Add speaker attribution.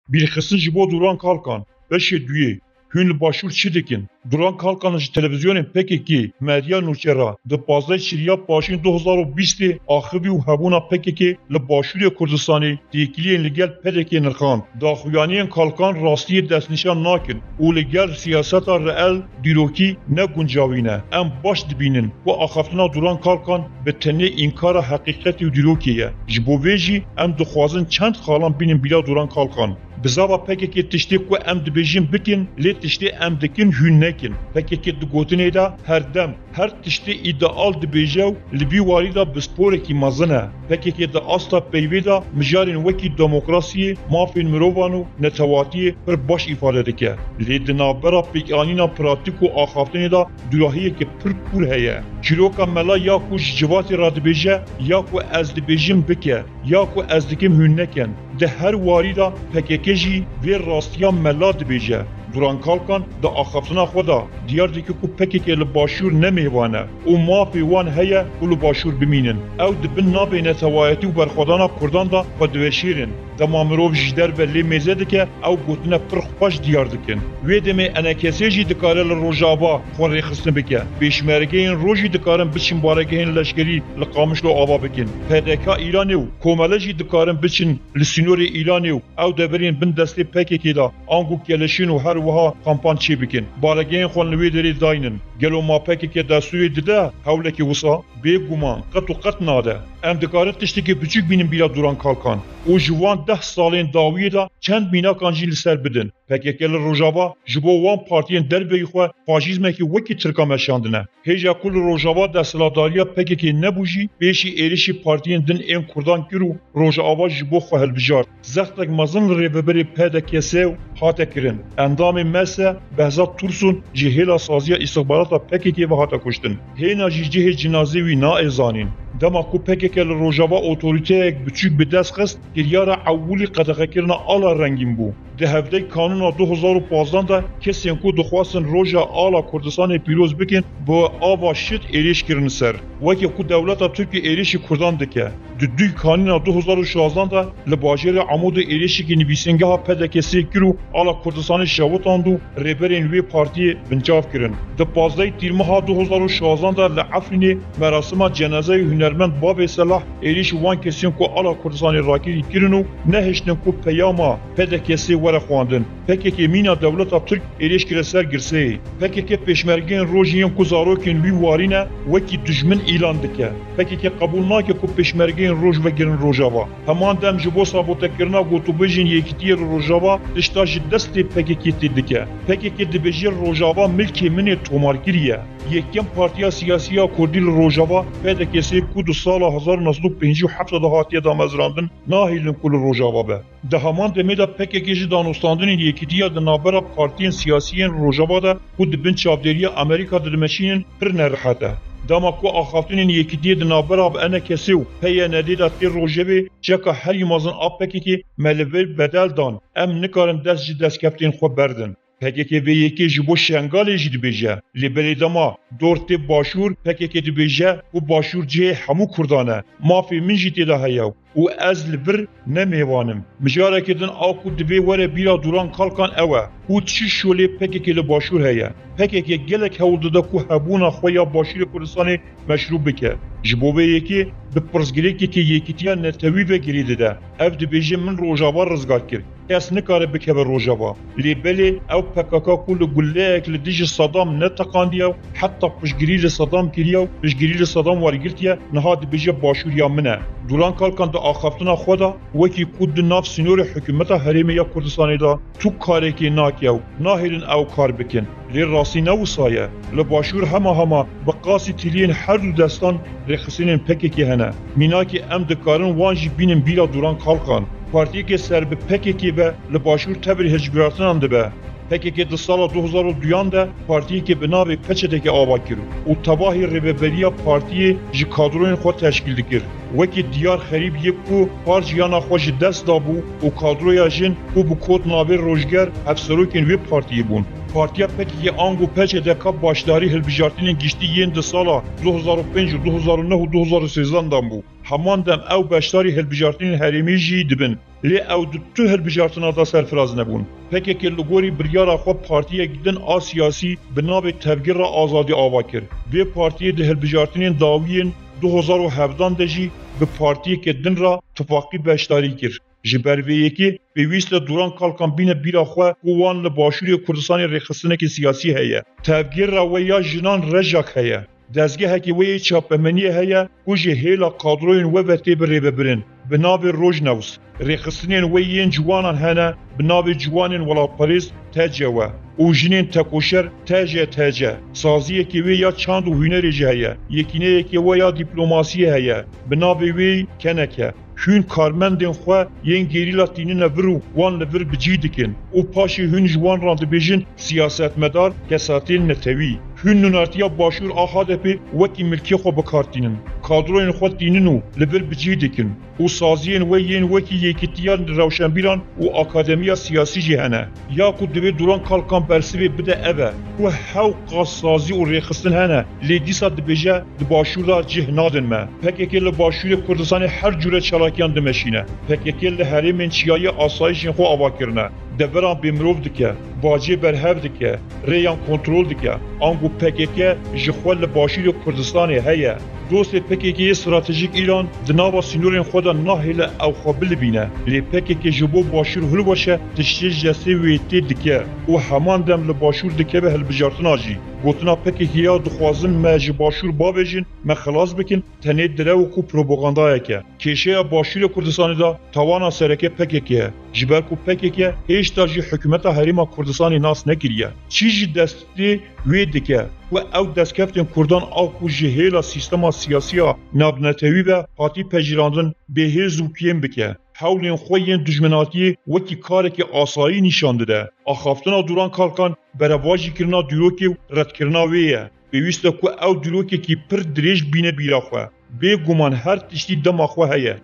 Speaker 1: Bilxistin ji bo Duran Kalkan, beşê duyê, hûn li başûr çi dikin? Duran Kalkan ji televizyonên PKK, Medya Nûçera, di 15 Şiriya Paşîn 2020 axivî û hebûna PKK li Başûrê Kurdistanê têkiliyên li gel PKK nirxand. Daxuyaniyên Kalkan rastiyê destnîşan nakin û li gel siyaseta reel dîrokî ne guncavîne. Em baş dibînin ku axaftina Duran Kalkan bi tenê înkara heqîqetê û dîrokê ye. Ji bo vê jî em dixwazin çend xalan bînin bila Duran Kalkan. Bizava PKK tiştê ku em dibêjin bikin, lê tiştê em dikin hûn nekin. PKK di gotinê de her dem, her tiştê îdeal dibêje û li vî warî de bi sporekî mezin e. PKK di asta peyvê de mijarên wekî demokrasiyê, mafên mirovan û netewatiyê pir baş îfade dike. Lê di navbera pêkanîna pratik û axaftinê de dûrahiyekî pir kûr heye. Çîroka mela ya ku ji civatê re dibêje, ya ku ez dibêjim bike, ya ku ez dikim hûn nekin. Di her warî de PKK jî vê rastiya mela dibêje. Duran Kalkan di axaftina xwe de diyar dike ku PKK li başûr nemêvane û mafê wan heye û li başûr bimînin. Ew dibin navê netewayetî û berxwedana Kurdan de xwe diveşêrin. Dema mirov ji derve lê mêze dike, ew gotine pir xweş diyar dikin. Wê demê enekesê jî dikare li Rojava xwe rêxistin bike. Pêşmergeyên roj jî dikarin biçin baregehên leşkerî li Qamişlo ava bikin. PDK Îranê û komele jî dikarin biçin li sînorê Îranê û ew deverên bin destê PKK de angû keleşîn û her wiha kampan çê bikin. Baregehên xwe li wê derê daynin. Gelo ma PKK destûrê dide hewlekî wisa bêguman qet û qet nade. Em dikarin tiştekî biçûk bînin bila Duran Kalkan. û ji wan 10 salên dawiyê de çend mînakan jî li ser bidin. PKK li Rojava ji bo wan partiyên derveyî xwe faşîzmekî wekî Tirka meşandine. Hêja ku li Rojava desthilatdariya PKK nebû jî pêşî êrişî partiyên din ên Kurdan kir û Rojava ji bo xwe hilbijart. Zextek mezin li rêveberê PDKSê hate kirin. Endamê Melse Behzat Tursun ji hêla saziya îstixbarata PKK ve hate kuştin. Hêna jî cihê cinazê wî naêzanîn. Dema ku PKK li Rojava otoriteyek biçûk bi dest xist, kiryara ewilî qedexekirina ala rengîn bû. Di hevdeyê kanûna 2015 de kesên ku dixwastin roja ala Kurdistanê pîroz bikin, bi ava şit êrîş kirin ser. Wekî ku dewleta Tirkiye êrişî Kurdan dike. Di duy kanûna 2016 de li bajêrê Amûdê êrişekî nivîsîngeha PDKSê kir û ala Kurdistanê şewitand û rêberên wê partiyê bincav kirin. Di 15 tîrmeha 2016 de li Efrînê merasima cenazeyê hunermend Bavê Selah êrişî wan kesên ku ala Kurdistanê rakirî kirin û nehiştin ku peyama PDKSê were xwandin. PKK mîna dewleta Tirk êrîş kire ser girseyê. PKK pêşmergeyên rojiyên ku zarokên wî warîne wekî dijmin îlan dike. PKK qebûl nake ku pêşmergeyên roj vegirin Rojava. Heman dem ji bo sabotekirina gotûbêjên yekîtiyê li Rojava tişta ji destê PKK tê dike. PKK dibêje Rojava milkê min ê tomarkirî ye. Yekem Partiya Siyasiya Kurdî li Rojava PDKSê ku di sala 1957 hatiye damezrandin nahêlin ku li Rojava be. Di heman demê de PKK ji danostandinên yekîtiya di navbera partiyên siyasiyên Rojava de ku dibin çavdêriya Amerîka de dimeşînin pir nerihet e. Dema ku axaftinên yekîtiyê di navbera NKS û PYND de tê rojevê çeka herî mezin a PKK me li vê bedel dan. Em nikarin dest ji destkeftên xwe berdin. PKK vê yekê ji bo Şengalê jî dibêje. Lê belêdema dor tê başûr PKK dibêje û başûr cihê hemû Kurdan e. Mafê min jî tê de heye û ez li vir nemêvanim. Mijarekê din a ku divê were bîra Duran Kalkan ew e û çi şolê PKK li başûr heye. PKK gelek hewl dide ku hebûna xwe ya Başûrê Kurdistanê meşrû bike. Ji bo vê yekê bi pirsgirêkekê yekîtiya netewî ve girî dide. Ev dibêje min Rojava rizgar kir. Kes nikare bikeve Rojava. Lê belê ew PKK ku li gulleyek li dijî Sadam neteqandiye heta piştgirî li Sadam kiriye û piştgirî li Sadam wergirtiye niha dibêje başûriya min e. Duran Kalkan di axaftina xwe de wekî ku di nav sînorê hikûmeta Herêmê ya Kurdistanê de tu karekê nake ew nahêlin ew kar bikin. Lê rastî ne wisa ye. Li başûr hema bi qasî tiliyên her du destan rêxistinên PKK hene. Mînakê em dikarin wan jî bînin bîra Duran Kalkan. Partiyekê ser bi PKK ve li başûr tebrî hicbiratinan dibe. PKK di sala 2002 de partiyekê bi navê Peçetekê ava kir û tebahî rêveberiya partiyê ji kadroyên xwe teşkîl dikir. Wekî diyar xerîb yek ku par jiyana xwe ji dest dabû û kadroya jin ku bi kot navê rojger hevserokên wê partiyê bûn. Partiya PKK ango Peçeteka başdarî hilbijartinên giştî yên di sala 2005 û 2009 û 2013 dan bû. Heman dem ew beşdarî hilbijartinên herêmî jî dibin. لی او تو هلبجارتنا دا سرفراز نبون. پکه که لگوری بریارا خو پارتیه گیدن سیاسی بنابه تبگیر را آزادی آوا کر. به پارتیه ده هلبجارتنین داویین 2017 دجی به پارتیه که دن را تفاقی بشتاری کر. جبرویکی پیوست دوران کالکان بین بیرا خو قوان لباشوری کردستان رخصتنه که سیاسی هیه. تبگیر را ویا جنان رجاک هیه. دزگه هکی وی چاپمنیه هیا کجه هیلا قادروین و وقتی بری ببرن بنابه روژنوس رخصتنین ویین جوانان هنه بنابه جوانین ولا پاریس تاجه و او جنین تکوشر تاجه سازیه که وی یا چند و هنری جه هیا یکینه که وی یا دیپلوماسیه هیا بنابه وی کنکه هون کارمندین خو ین گریلا تینین ورو وان لور بجی دکن او پاشی هون جوان راند بیجن سیاستمدار کساتین نتوی هون نونارتیا باشور آهادپی وکی ملکی خو بکارتینن کادروین خو تیننو لور بجی دکن او سازین و ین وکی یکیتیان روشنبیران او اکادمیا سیاسی جهنه یا کو دوی دوران کالکان برسوی بده اوه و هاو قاسازی و ریخستن هنه لیدیسا دبیجه دباشورا جهنادن ما پکیکی لباشور کردستان هر جوره چلاکیان دمشینه پکیکی لحریمین چیای آسایشین خو آوا کرنه دوران بیمروف دکه باجی برهف دکه ریان کنترول دکه آنگو پکیکی جخوال لباشور کردستان هیه دوست پکیکی استراتژیک ایران دناوا سینورین خدا ناهل او خابل بینه لی پکیکی جبو باشور هلو باشه تشتی جسی ویتی دکه و همان دم لباشور دکه به هلبجارتن آجی گوتنا پکیکی یا دخوازن مج باشور بابجین مخلاص بکن تنه دره و کو پروپاگاندایه که کیشه باشور کردستانی دا توانا سرکه پکیکیه جبر کو پکیکیه هیچ تاجی حکومت حریما کردستانی ناس نکریه چیجی دستی وی دکه و او دستکفتن کردان او کو جهیلا سیستما سیاسی نابنتوی و هاتی پجیراندن به زوکیم بکه حولین خوین دجمناتی وکی کاره که آسایی نشان داده آخافتنا دوران کالکان برواجی کرنا دیروکی رد کرنا ویه بیوسته که او دیروکی که پر دریج بینه بیرا خواه به گمان هر تشتی دم خواه هیه